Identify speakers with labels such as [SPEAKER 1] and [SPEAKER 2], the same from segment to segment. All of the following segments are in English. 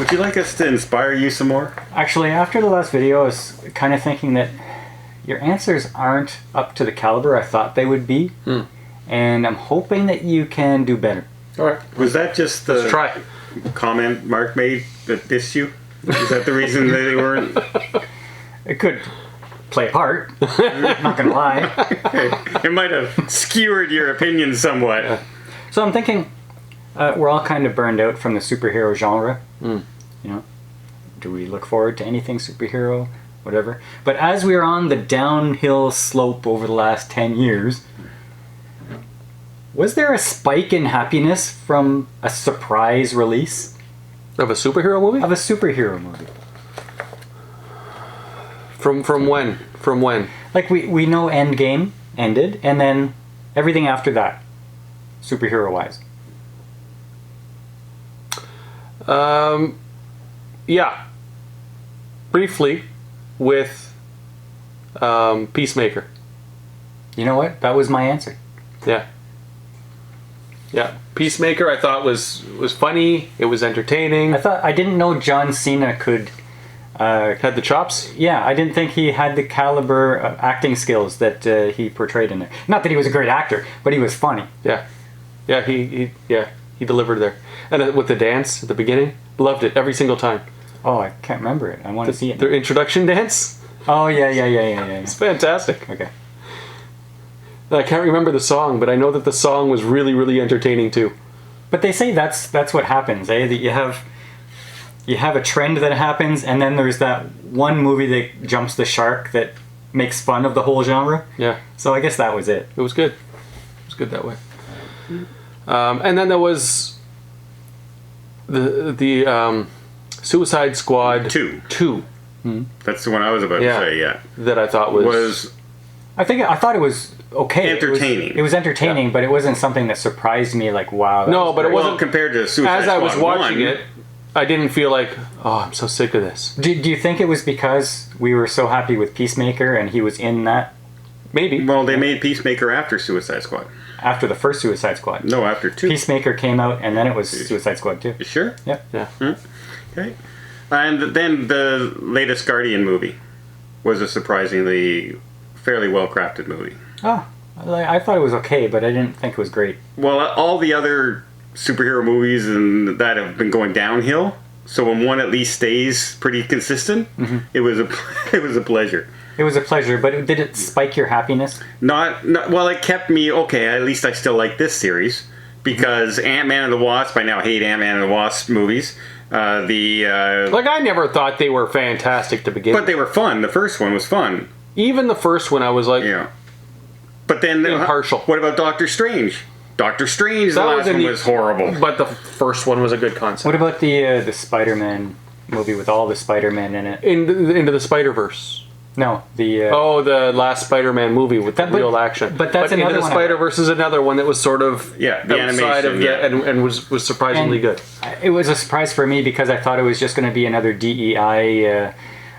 [SPEAKER 1] Would you like us to inspire you some more?
[SPEAKER 2] Actually, after the last video, I was kind of thinking that your answers aren't up to the caliber I thought they would be. And I'm hoping that you can do better.
[SPEAKER 3] All right.
[SPEAKER 1] Was that just the
[SPEAKER 3] Let's try.
[SPEAKER 1] comment Mark made that dissed you? Is that the reason that they weren't?
[SPEAKER 2] It could play a part. I'm not going to lie.
[SPEAKER 1] It might have skewered your opinion somewhat.
[SPEAKER 2] So I'm thinking we're all kind of burned out from the superhero genre. You know, do we look forward to anything superhero? Whatever. But as we're on the downhill slope over the last 10 years, was there a spike in happiness from a surprise release?
[SPEAKER 3] Of a superhero movie?
[SPEAKER 2] Of a superhero movie.
[SPEAKER 3] From when? From when?
[SPEAKER 2] Like we know Endgame ended, and then everything after that, superhero-wise.
[SPEAKER 3] Yeah. Briefly, with Peacemaker.
[SPEAKER 2] You know what? That was my answer.
[SPEAKER 3] Yeah. Yeah. Peacemaker I thought was funny. It was entertaining.
[SPEAKER 2] I didn't know John Cena could...
[SPEAKER 3] Had the chops?
[SPEAKER 2] Yeah, I didn't think he had the caliber of acting skills that he portrayed in there. Not that he was a great actor, but he was funny.
[SPEAKER 3] Yeah. Yeah, he delivered there. And with the dance at the beginning, loved it every single time.
[SPEAKER 2] Oh, I can't remember it. I want to see it.
[SPEAKER 3] Their introduction dance?
[SPEAKER 2] Oh, yeah.
[SPEAKER 3] It's fantastic.
[SPEAKER 2] Okay.
[SPEAKER 3] I can't remember the song, but I know that the song was really, really entertaining too.
[SPEAKER 2] But they say that's what happens, eh? That you have a trend that happens, and then there's that one movie that jumps the shark that makes fun of the whole genre.
[SPEAKER 3] Yeah.
[SPEAKER 2] So I guess that was it.
[SPEAKER 3] It was good. It was good that way. And then there was the Suicide Squad
[SPEAKER 1] 2.
[SPEAKER 3] 2.
[SPEAKER 1] That's the one I was about to say, yeah.
[SPEAKER 3] That I thought was...
[SPEAKER 2] I thought it was okay.
[SPEAKER 1] Entertaining.
[SPEAKER 2] It was entertaining, but it wasn't something that surprised me like, wow.
[SPEAKER 3] No, but it wasn't...
[SPEAKER 1] Well, compared to Suicide
[SPEAKER 3] As
[SPEAKER 1] Squad
[SPEAKER 3] I was watching
[SPEAKER 1] 1,
[SPEAKER 3] it, I didn't feel like, oh, I'm so sick of this.
[SPEAKER 2] Do you think it was because we were so happy with Peacemaker and he was in that?
[SPEAKER 3] Maybe.
[SPEAKER 1] Well, they made Peacemaker after Suicide Squad.
[SPEAKER 2] After the first Suicide Squad.
[SPEAKER 1] No, after 2.
[SPEAKER 2] Peacemaker came out, and then it was Suicide Squad 2.
[SPEAKER 1] You sure?
[SPEAKER 2] Yep.
[SPEAKER 3] Yeah.
[SPEAKER 1] Okay. And then the latest Guardian movie was a surprisingly fairly well-crafted movie.
[SPEAKER 2] Oh, I thought it was okay, but I didn't think it was great.
[SPEAKER 1] Well, all the other superhero movies and that have been going downhill, so when one at least stays pretty consistent, it was a pleasure.
[SPEAKER 2] It was a pleasure, but did it spike your happiness?
[SPEAKER 1] Not well. It kept me okay. At least I still like this series because Ant-Man and the Wasp. I now hate Ant-Man and the Wasp movies.
[SPEAKER 3] Like, I never thought they were fantastic to begin with.
[SPEAKER 1] But they were fun. The first one was fun.
[SPEAKER 3] Even the first one, I was like...
[SPEAKER 1] Yeah. But then...
[SPEAKER 3] Impartial.
[SPEAKER 1] What about Doctor Strange? Doctor Strange, the last one was horrible.
[SPEAKER 3] But the first one was a good concept.
[SPEAKER 2] What about the Spider-Man movie with all the Spider-Men in it?
[SPEAKER 3] Into the Spider-Verse.
[SPEAKER 2] No, the...
[SPEAKER 3] the last Spider-Man movie with the real action.
[SPEAKER 2] But that's another
[SPEAKER 3] Into
[SPEAKER 2] one.
[SPEAKER 3] the Spider-Verse is another one that was sort of
[SPEAKER 1] the
[SPEAKER 3] outside
[SPEAKER 1] animation,
[SPEAKER 3] of and was surprisingly good.
[SPEAKER 2] It was a surprise for me because I thought it was just going to be another DEI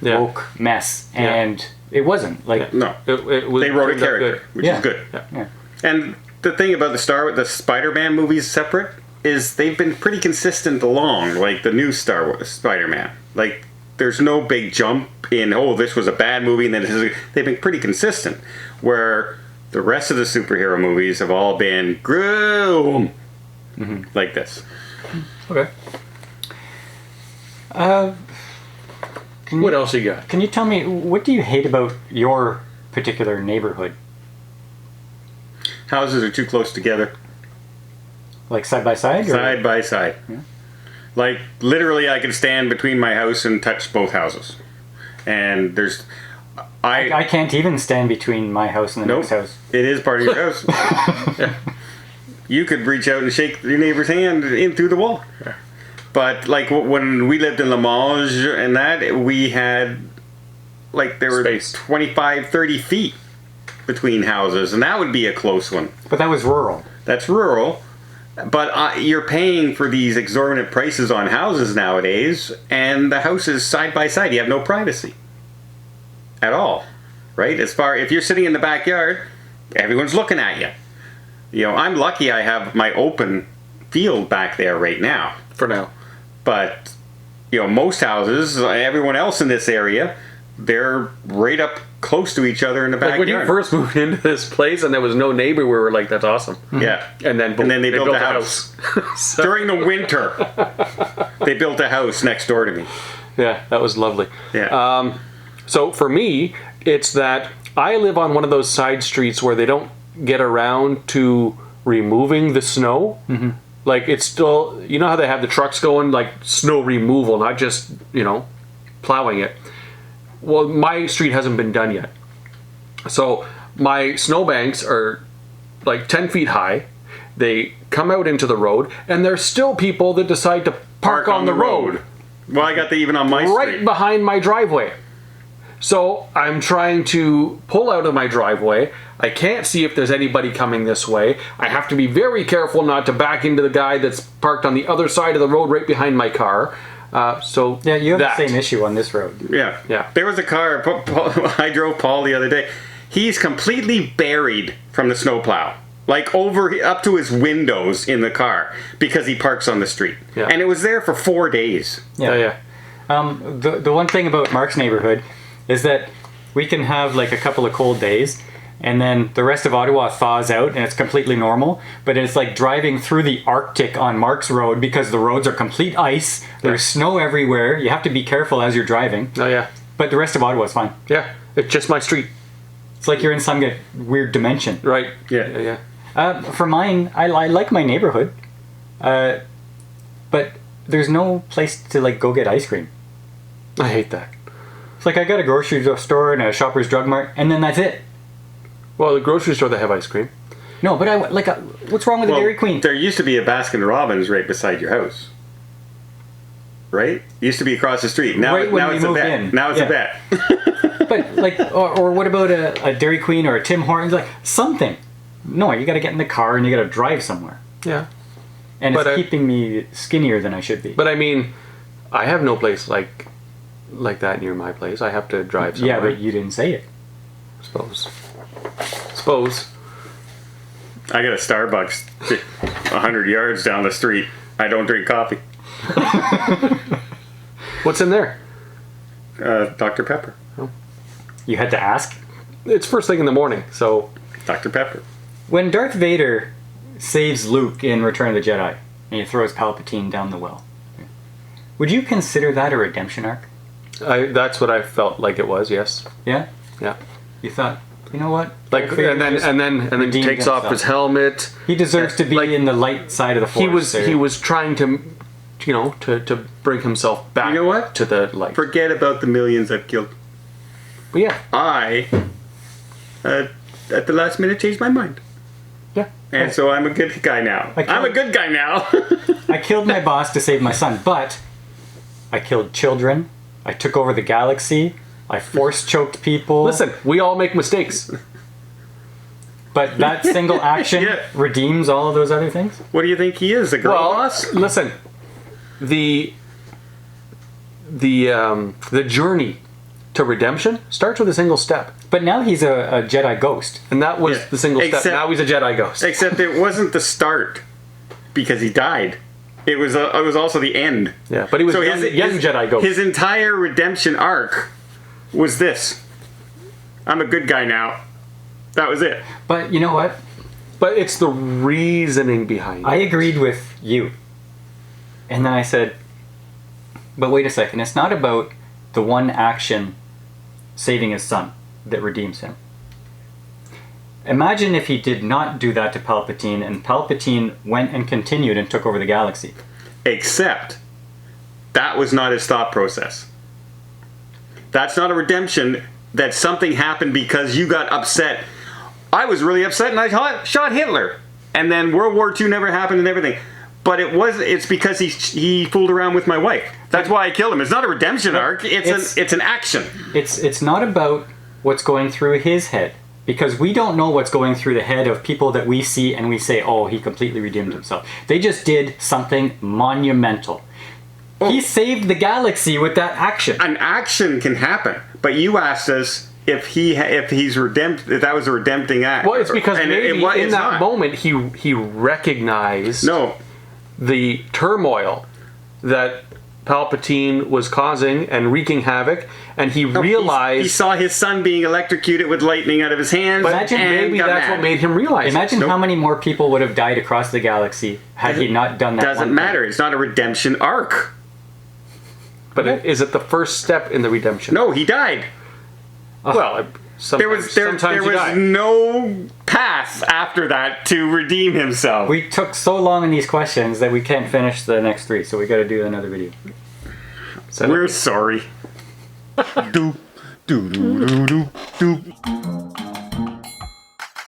[SPEAKER 2] woke mess, and it wasn't. Like
[SPEAKER 1] No.
[SPEAKER 3] It was,
[SPEAKER 1] they wrote a character, which is good.
[SPEAKER 2] Yeah.
[SPEAKER 1] And the thing about the Spider-Man movies separate is they've been pretty consistent along, like the new Spider-Man. Like, there's no big jump in, this was a bad movie, and then they've been pretty consistent. Where the rest of the superhero movies have all been groom like this.
[SPEAKER 3] Okay. What else you got?
[SPEAKER 2] Can you tell me, what do you hate about your particular neighborhood?
[SPEAKER 1] Houses are too close together.
[SPEAKER 2] Like side by side?
[SPEAKER 1] Side by side. Yeah. Like, literally, I can stand between my house and touch both houses. And there's...
[SPEAKER 2] I can't even stand between my house and the next house.
[SPEAKER 1] It is part of your house. Yeah. You could reach out and shake your neighbor's hand in through the wall. Yeah. But, like, when we lived in Limoges and that, we had, like, there were 25, 30 feet between houses. And that would be a close one.
[SPEAKER 2] But that was rural.
[SPEAKER 1] That's rural. But you're paying for these exorbitant prices on houses nowadays, and the house is side by side. You have no privacy at all, right? If you're sitting in the backyard, everyone's looking at you. You know, I'm lucky I have my open field back there right now.
[SPEAKER 3] For now.
[SPEAKER 1] But most houses, everyone else in this area, they're right up close to each other in the
[SPEAKER 3] Like when you
[SPEAKER 1] backyard.
[SPEAKER 3] first moved into this place and there was no neighbor, we were like, that's awesome.
[SPEAKER 1] Yeah.
[SPEAKER 3] And then, boom,
[SPEAKER 1] they built a house.
[SPEAKER 3] So-
[SPEAKER 1] During the winter, they built a house next door to me.
[SPEAKER 3] yeah, that was lovely.
[SPEAKER 1] Yeah.
[SPEAKER 3] So for me, it's that I live on one of those side streets where they don't get around to removing the snow. Mm-hmm. Like it's still, you know how they have the trucks going, like snow removal, not just, plowing it. Well, my street hasn't been done yet. So my snowbanks are like 10 feet high. They come out into the road, and there's still people that decide to park on the road.
[SPEAKER 1] Well, I got that even on my
[SPEAKER 3] Right
[SPEAKER 1] street.
[SPEAKER 3] behind my driveway. So I'm trying to pull out of my driveway. I can't see if there's anybody coming this way. I have to be very careful not to back into the guy that's parked on the other side of the road right behind my car. So
[SPEAKER 2] Yeah, you have
[SPEAKER 3] that.
[SPEAKER 2] the same issue on this road.
[SPEAKER 1] Yeah.
[SPEAKER 3] Yeah.
[SPEAKER 1] There was a car, I drove Paul the other day. He's completely buried from the snowplow. Like up to his windows in the car because he parks on the street.
[SPEAKER 3] Yeah.
[SPEAKER 1] And it was there for 4 days.
[SPEAKER 3] Yeah.
[SPEAKER 2] The one thing about Mark's neighborhood is that we can have like a couple of cold days, and then the rest of Ottawa thaws out and it's completely normal. But it's like driving through the Arctic on Mark's road because the roads are complete ice. There's snow everywhere. You have to be careful as you're driving.
[SPEAKER 3] Oh yeah.
[SPEAKER 2] But the rest of Ottawa is fine.
[SPEAKER 3] Yeah. It's just my street.
[SPEAKER 2] It's like you're in some weird dimension.
[SPEAKER 3] Right.
[SPEAKER 1] Yeah.
[SPEAKER 2] For mine, I like my neighborhood, but there's no place to like go get ice cream.
[SPEAKER 3] I hate that.
[SPEAKER 2] It's like I got a grocery store and a Shoppers Drug Mart, and then that's it.
[SPEAKER 3] Well, the grocery store, they have ice cream.
[SPEAKER 2] No, but what's wrong with the Dairy Queen?
[SPEAKER 1] There used to be a Baskin Robbins right beside your house. Right? Used to be across the street. Now,
[SPEAKER 2] Right when
[SPEAKER 1] now
[SPEAKER 2] we
[SPEAKER 1] it's a
[SPEAKER 2] moved
[SPEAKER 1] bet.
[SPEAKER 2] in.
[SPEAKER 1] Now it's
[SPEAKER 2] Yeah.
[SPEAKER 1] a bet.
[SPEAKER 2] But like, or what about a Dairy Queen or a Tim Hortons? Like something. No, you got to get in the car and you got to drive somewhere,
[SPEAKER 3] Yeah.
[SPEAKER 2] and
[SPEAKER 3] But
[SPEAKER 2] it's keeping me skinnier than I should be.
[SPEAKER 3] But I mean, I have no place like that near my place. I have to drive somewhere.
[SPEAKER 2] yeah, but you didn't say it.
[SPEAKER 3] Suppose.
[SPEAKER 1] I got a Starbucks 100 yards down the street. I don't drink coffee.
[SPEAKER 3] What's in there?
[SPEAKER 1] Dr. Pepper.
[SPEAKER 2] You had to ask.
[SPEAKER 3] It's first thing in the morning, so
[SPEAKER 1] Dr. Pepper.
[SPEAKER 2] When Darth Vader saves Luke in Return of the Jedi, and he throws Palpatine down the well, would you consider that a redemption arc?
[SPEAKER 3] that's what I felt like it was. Yes.
[SPEAKER 2] Yeah?
[SPEAKER 3] Yeah.
[SPEAKER 2] You thought, you know what?
[SPEAKER 3] Like,
[SPEAKER 2] Darth Vader
[SPEAKER 3] and then
[SPEAKER 2] just
[SPEAKER 3] and then he
[SPEAKER 2] redeemed
[SPEAKER 3] takes off
[SPEAKER 2] himself.
[SPEAKER 3] his helmet.
[SPEAKER 2] He deserves to be
[SPEAKER 3] like,
[SPEAKER 2] in the light side of the Force.
[SPEAKER 3] He was trying to, to bring himself back.
[SPEAKER 1] You know what?
[SPEAKER 3] To the light.
[SPEAKER 1] Forget about the millions I've killed.
[SPEAKER 3] But yeah.
[SPEAKER 1] I, at the last minute, changed my mind.
[SPEAKER 3] Yeah.
[SPEAKER 1] And so I'm a good guy now. I'm a good guy now.
[SPEAKER 2] I killed my boss to save my son, but I killed children. I took over the galaxy. I force choked people.
[SPEAKER 3] Listen, we all make mistakes.
[SPEAKER 2] But that single action
[SPEAKER 1] Yeah.
[SPEAKER 2] redeems all of those other things?
[SPEAKER 1] What do you think he is, a girl boss?
[SPEAKER 3] Listen, the journey to redemption starts with a single step,
[SPEAKER 2] But now he's a Jedi ghost.
[SPEAKER 3] and that was
[SPEAKER 1] Yeah.
[SPEAKER 3] the single step.
[SPEAKER 1] Except-
[SPEAKER 3] Now he's a Jedi ghost.
[SPEAKER 1] Except it wasn't the start because he died. It was also the end.
[SPEAKER 3] Yeah, but he was young Jedi ghost.
[SPEAKER 1] His entire redemption arc was this. I'm a good guy now. That was it.
[SPEAKER 2] But you know what?
[SPEAKER 3] But it's the reasoning behind it.
[SPEAKER 2] I agreed with you. And then I said, but wait a second, it's not about the one action saving his son that redeems him. Imagine if he did not do that to Palpatine and Palpatine went and continued and took over the galaxy.
[SPEAKER 1] Except that was not his thought process. That's not a redemption. That something happened because you got upset. I was really upset and I shot Hitler. And then World War II never happened and everything. But it's because he fooled around with my wife. That's why I killed him. It's not a redemption arc. It's an action.
[SPEAKER 2] It's not about what's going through his head. Because we don't know what's going through the head of people that we see and we say, oh, he completely redeemed himself. They just did something monumental. He saved the galaxy with that action.
[SPEAKER 1] An action can happen, but you asked us if that was a redempting act.
[SPEAKER 3] Well, it's because
[SPEAKER 1] And
[SPEAKER 3] maybe in
[SPEAKER 1] it's
[SPEAKER 3] that
[SPEAKER 1] not.
[SPEAKER 3] moment he recognized
[SPEAKER 1] No,
[SPEAKER 3] the turmoil that Palpatine was causing and wreaking havoc, and he realized.
[SPEAKER 1] He saw his son being electrocuted with lightning out of his hands.
[SPEAKER 3] But
[SPEAKER 2] Imagine
[SPEAKER 1] and
[SPEAKER 3] maybe
[SPEAKER 1] got
[SPEAKER 3] that's
[SPEAKER 1] mad.
[SPEAKER 3] what made him realize.
[SPEAKER 2] Imagine
[SPEAKER 1] Nope.
[SPEAKER 2] how many more people would have died across the galaxy had he not done that.
[SPEAKER 1] Doesn't
[SPEAKER 2] one
[SPEAKER 1] matter.
[SPEAKER 2] thing.
[SPEAKER 1] It's not a redemption arc.
[SPEAKER 3] But is it the first step in the redemption?
[SPEAKER 1] No, he died.
[SPEAKER 3] Well, sometimes,
[SPEAKER 1] There
[SPEAKER 3] sometimes you
[SPEAKER 1] was
[SPEAKER 3] die.
[SPEAKER 1] no path after that to redeem himself.
[SPEAKER 2] We took so long in these questions that we can't finish the next 3, so we got to do another video.
[SPEAKER 1] We're sorry. do do do do do do.